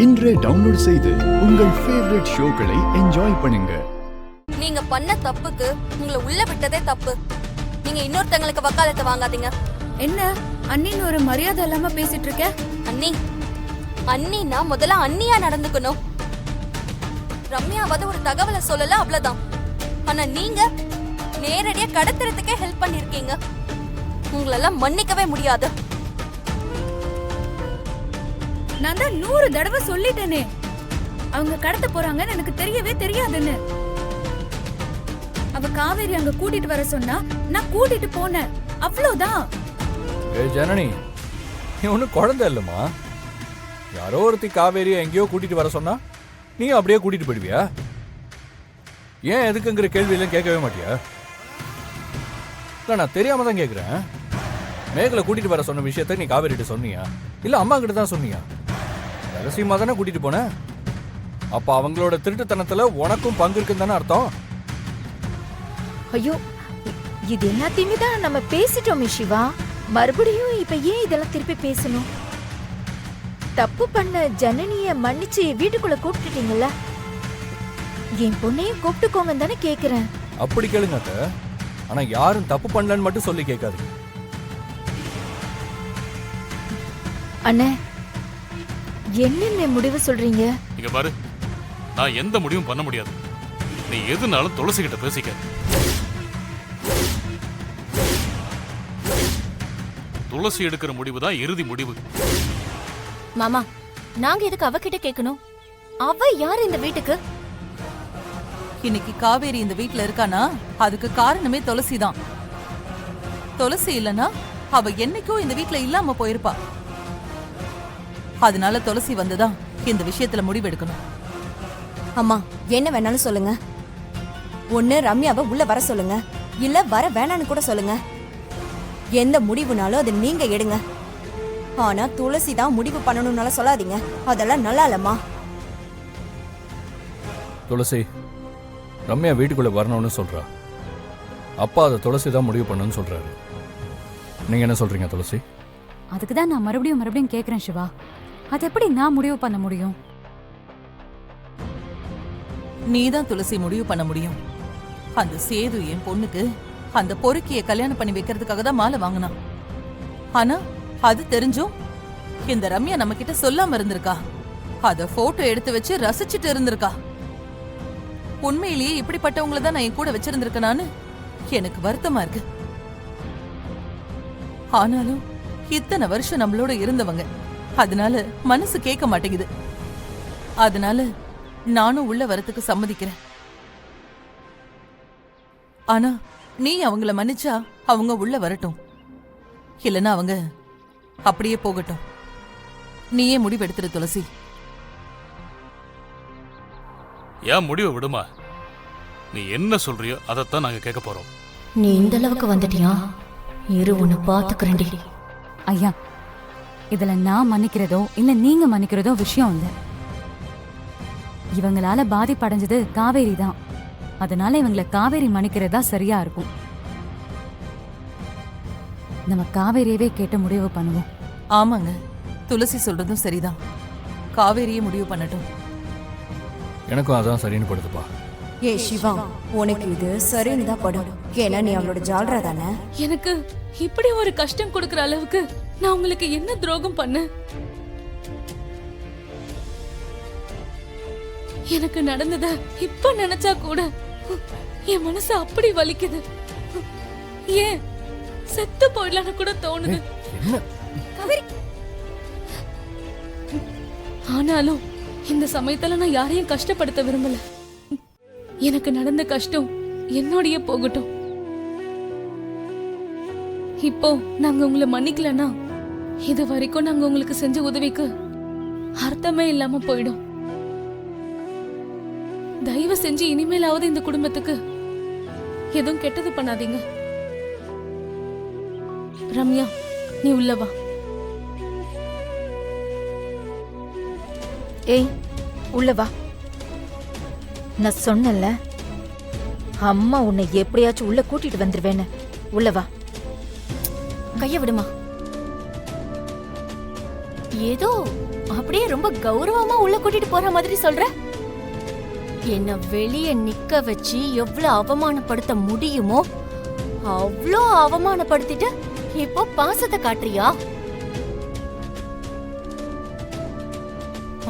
இன்றே டவுன்லோட் செய்து உங்கள் ஃபேவரட் ஷோக்களை என்ஜாய் பண்ணுங்க. நீங்க பண்ண தப்புக்கு உங்களை உள்ள விட்டதே தப்பு. நீங்க இன்னொருத்தங்களுக்கு வக்காலத்தை வாங்காதீங்க. என்ன அண்ணின்னு ஒரு மரியாதை இல்லாம பேசிட்டு இருக்க? அண்ணினா முதல்ல அண்ணியா நடந்துக்கணும். ரம்யாவது ஒரு தகவலை சொல்லல, அவ்வளவுதான். ஆனா நீங்க நேரடியா கடத்துறதுக்கே ஹெல்ப் பண்ணிருக்கீங்க. உங்களெல்லாம் மன்னிக்கவே முடியாது. நான் தான் 100 தடவை சொல்லிட்டேனே, அவங்க கடத்த போறாங்கன்னு எனக்கு தெரியவே தெரியாதுன்னு. அவ காவேரி அங்க கூட்டிட்டு வர சொன்னா நான் கூட்டிட்டு போனேன், அவ்வளவுதான். ஜனனி, நீ ஒன்னும் குழந்தை இல்லம்மா. யாரோ ஒருத்தி காவேரியை எங்கேயோ கூட்டிட்டு வர சொன்னா நீ அப்படியே கூட்டிட்டு போயிடுவியா? ஏன் எதுக்குங்கிற கேள்வியெல்லாம் கேட்கவே மாட்டியா? இல்ல, நான் தெரியாம தான் கேட்கிறேன். மேகலை கூட்டிட்டு வர சொன்ன விஷயத்த நீ காவேரிட்ட சொன்னியா இல்ல அம்மா கிட்ட தான் சொன்னியா? ரகசியமா தானே கூட்டிட்டு போன. அப்ப அவங்களோட திருட்டுத்தனத்துல உனக்கும் பங்கு இருக்குன்னு தானே அர்த்தம்? ஐயோ, இது எல்லாத்தையுமே தான் நம்ம பேசிட்டோமே சிவா. மறுபடியும் இப்ப ஏன் இதெல்லாம் திருப்பி பேசணும்? தப்பு பண்ண ஜனனிய மன்னிச்சு வீட்டுக்குள்ள கூப்பிட்டுட்டீங்கல்ல, என் பொண்ணையும் கூப்பிட்டுக்கோங்கன்னு தானே கேக்குறேன். அப்படி கேளுங்க அத்த. ஆனா யாரும் தப்பு பண்ணலன்னு மட்டும் சொல்லி கேட்காது. அண்ணே, என்னென்ன முடிவு சொல்றீங்க? இங்க பாரு, நான் எந்த முடிவும் பண்ண முடியாது. நீ எதுனாலும் துளசி கிட்ட பேசிக்க. துளசி எடுக்கிற முடிவு தான் இறுதி முடிவு. மாமா, நாங்க எதுக்கு அவகிட்ட கேட்கணும்? அவ யார் இந்த வீட்டுக்கு? இன்னைக்கு காவேரி இந்த வீட்ல இருக்கானா, அதுக்கு காரணமே துளசி தான். துளசி இல்லனா அவ என்னைக்கோ இந்த வீட்ல இல்லாம போயிருப்பா. அதனால துளசி வந்துதான் இந்த விஷயத்துல முடிவெடுக்கணும். அம்மா, என்ன வேணாலும் சொல்லுங்க. ஒண்ணு ரம்யாவை உள்ள வர சொல்லுங்க, இல்ல வர வேணான்னு கூட சொல்லுங்க. எந்த முடிவுனாலும் அது நீங்க எடுங்க. ஆனா துளசி தான் முடிவு பண்ணணும்னால சொல்லாதீங்க. அதெல்லாம் நல்லா இல்லம்மா. துளசி, ரம்யா வீட்டுக்குள்ள வரணும்னு சொல்றா. அப்பா அதை துளசி தான் முடிவு பண்ணணும்னு சொல்றாரு. நீங்க என்ன சொல்றீங்க துளசி? அதுக்கு தான் நான் மறுபடியும் கேக்குறேன் சிவா. அது எப்படி நான் முடிவு பண்ண முடியும்? நீதான் துளசி முடிவு பண்ண முடியும். அந்த சேது என் பொண்ணுக்கு அந்த பொறுக்கிய கல்யாணம் பண்ணி வைக்கிறதுக்காக தான் மாலை வாங்கினான். ஆனா அது தெரிஞ்சும் இந்த ரம்யா நம்ம கிட்ட சொல்லாம இருந்திருக்கா. அத போட்டோ எடுத்து வச்சு ரசிச்சுட்டு இருந்திருக்கா. உண்மையிலேயே இப்படிப்பட்டவங்கள தான் நான் என் கூட வச்சிருந்திருக்கேனான்னு எனக்கு வருத்தமா இருக்கு. ஆனாலும் இத்தனை வருஷம் நம்மளோட இருந்தவங்க, அதனால மனசு கேட்க மாட்டேங்குது. அதனால நானும் உள்ள வரத்துக்கு சம்மதிக்கிறேன். ஆனா நீ அவங்கள மன்னிச்சா அவங்க உள்ள வரட்டும், இல்லனா அவங்க அப்படியே போகட்டும். நீயே முடிவெடுத்துரு துளசி. ஏன் முடிவை விடுமா? நீ என்ன சொல்றியோ அதைத்தான் நாங்க கேட்க போறோம். நீ இந்த அளவுக்கு வந்துட்டியா? இரு, உன்னை பாத்துக்கிறேன்டி. ஐயா, இதுல நான் மன்னிக்கிறதோ இல்ல நீங்க மன்னிக்கிறதோ விஷயம் இல்ல. இவங்களால பாதிப்படைஞ்சது காவேரி தான். அதனால இவங்களை காவேரி மன்னிக்கிறதா சரியா இருக்கும். நம்ம காவேரியவே கேட்டு முடிவு பண்ணுவோம். ஆமாங்க, துளசி சொல்றதும் சரிதான். காவேரியே முடிவு பண்ணட்டும். எனக்கும் அதான் சரின்னு படுதுப்பா. ஏ சிவா, உனக்கு இது சரின்னு தான் படும். ஏன்னா நீ அவளோட ஜால்ரா தானே. எனக்கு இப்படி ஒரு கஷ்டம் கொடுக்கற அளவுக்கு நான் உங்களுக்கு என்ன துரோகம் பண்ண? எனக்கு நடந்தத இப்ப நினைச்சா கூட என் மனசு அப்படி வலிக்குது. ஏன் செத்து போயிடலான்னு கூட தோணுது. ஆனாலும் இந்த சமயத்துல நான் யாரையும் கஷ்டப்படுத்த விரும்பல. எனக்கு நடந்த கஷ்டம் என்னோடய போகட்டும். இப்போ நாங்க உங்களை மன்னிக்கலன்னா இது வரைக்கும் நாங்க உங்களுக்கு செஞ்ச உதவிக்கு அர்த்தமே இல்லாம போயிடும். தயவு செஞ்சு இனிமேலாவது இந்த குடும்பத்துக்கு எதுவும் கெட்டது பண்ணாதீங்க. ரம்யா, நீ உள்ள வா. ஏய், உள்ள வா. நான் சொன்னல, அம்மா உன்னை எப்படியாச்சும் உள்ள கூட்டிட்டு வந்துருவேன்னு. உள்ள வா. கைய விடுமா. ஏதோ அப்படியே ரொம்ப கௌரவமா உள்ள கூட்டிட்டு போற மாதிரி சொல்ற. என்ன வெளிய நிக்க வச்சு எவ்வளவு அவமானப்படுத்த முடியுமோ அவ்வளோ அவமானப்படுத்திட்டு இப்போ பாசத்தை காட்டுறியா?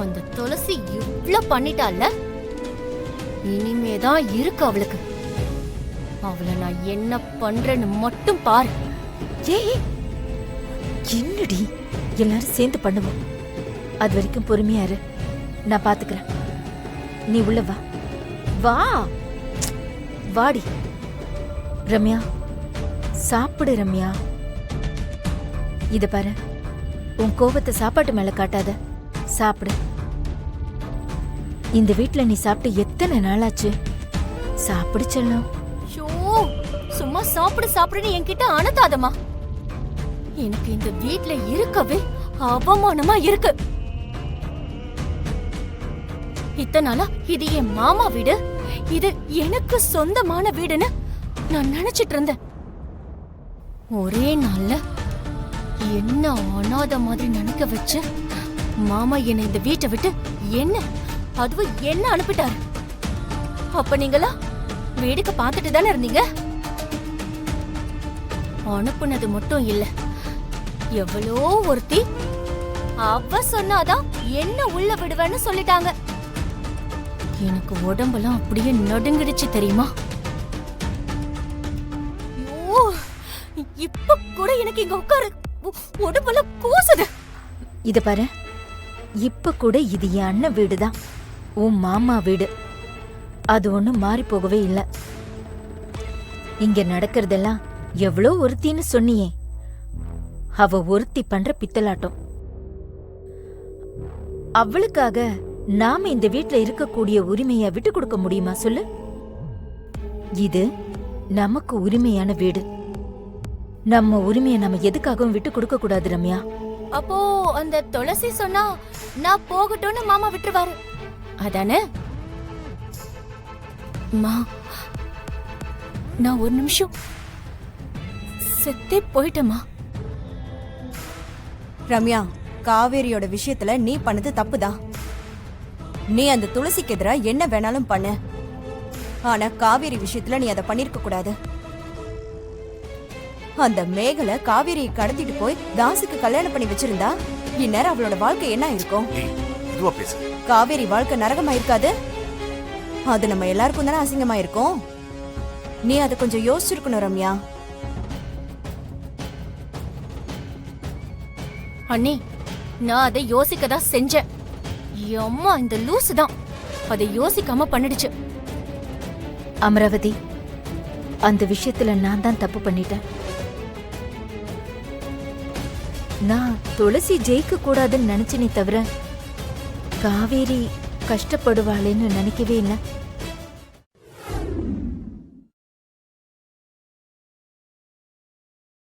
அந்த துளசி இவ்ளோ பண்ணிட்டால, இனிமேதான் இருக்கு அவளுக்கு. அவளை நான் என்ன பண்றேன்னு மட்டும் பாரு. ஏய் என்னடி எல்லாரும் சேர்ந்து பண்ணுவோம். அது வரைக்கும் பொறுமையா இரு, நான் பாத்துக்கிறேன். நீ உள்ள வா. வா வாடி. ரம்யா சாப்பிடு. ரம்யா இத பாரு, உன் கோபத்தை சாப்பாட்டு மேல காட்டாத, சாப்பிடு. இந்த வீட்ல நீ சாப்பிட்டு எத்தனை நாளாச்சு? சாப்பிடு செல்லம். ஐயோ, சும்மா சாப்பிடு சாப்பிடுன்னு என்கிட்ட அனுதாதமா. எனக்கு இந்த வீட்ல இருக்கவே அவமானமா இருக்கு. இத்தனை நாளா இது என் மாமா வீடு, இது எனக்கு சொந்தமான வீடுன்னு நான் நினைச்சிட்டு இருந்தேன். ஒரே நாள்ல என்ன அனாத மாதிரி நினைக்க வச்சு மாமா என்னை இந்த வீட்டை விட்டு அதுவும் என்ன அனுப்பிட்டாரு. அப்ப நீங்களா வேடிக்கை பார்த்துட்டு தானே இருந்தீங்க? அனுப்புனது மட்டும் இல்ல, எவ்வளோ ஒருத்தி அவ சொன்னாதான் என்ன உள்ள விடுவேன்னு சொல்லிட்டாங்க. எனக்கு உடம்பெல்லாம் அப்படியே நடுங்கிடுச்சு தெரியுமா? ஐயோ, இப்ப கூட எனக்கு இங்க உட்காரு உடம்பெல்லாம் கூசுது. இத பாரு, இப்ப கூட இது என் அண்ணன் வீடுதான், உன் மாமா வீடு. அது ஒண்ணும் மாறி போகவே இல்ல. இங்க நடக்கிறதெல்லாம் எவ்வளோ ஒருத்தின்னு சொன்னியே, அவ ஒருத்தி பண்ற பித்தலாட்டம். அவளுக்காக நாம இந்த வீட்ல இருக்கக்கூடிய உரிமைய விட்டு கொடுக்க முடியுமா சொல்லு? இது நமக்கு உரிமையான வீடு. நம்ம உரிமையை நம்ம எதுக்காகவும் விட்டு கொடுக்க கூடாது ரம்யா. அப்போ அந்த துளசி சொன்னா நான் போகட்டும்னு மாமா விட்டுருவாரு அதானே? மா, நான் ஒரு நிமிஷம் செத்தே போயிட்டேமா. ரம்யா, காவேரியோட விஷயத்துல நீ பண்ணது தப்புதான். நீ அந்த துளசிக்கு எதிரா என்ன வேணாலும் பண்ணு, ஆனா காவேரி விஷயத்துல நீ அதை பண்ணிருக்க கூடாது. அந்த மேகலை காவேரியை கடத்திட்டு போய் தாசுக்கு கல்யாணம் பண்ணி வச்சிருந்தா இந்நேரம் அவளோட வாழ்க்கை என்ன இருக்கும்? காவேரி வாழ்க்கை நரகமா இருக்காது? அது நம்ம எல்லாருக்கும் தானே அசிங்கமா இருக்கும். நீ அதை கொஞ்சம் யோசிச்சிருக்கணும் ரம்யா. அண்ணி, நான் அதை யோசிக்கதான் செஞ்சேன். அம்மா இந்த லூசு தான் அதை யோசிக்காம பண்ணிடுச்சு. அமராவதி, அந்த விஷயத்துல நான் தான் தப்பு பண்ணிட்டேன். நான் துளசி ஜெயிக்க கூடாதுன்னு நினைச்சனே தவிர காவேரி கஷ்டப்படுவாளேன்னு நினைக்கவே இல்லை.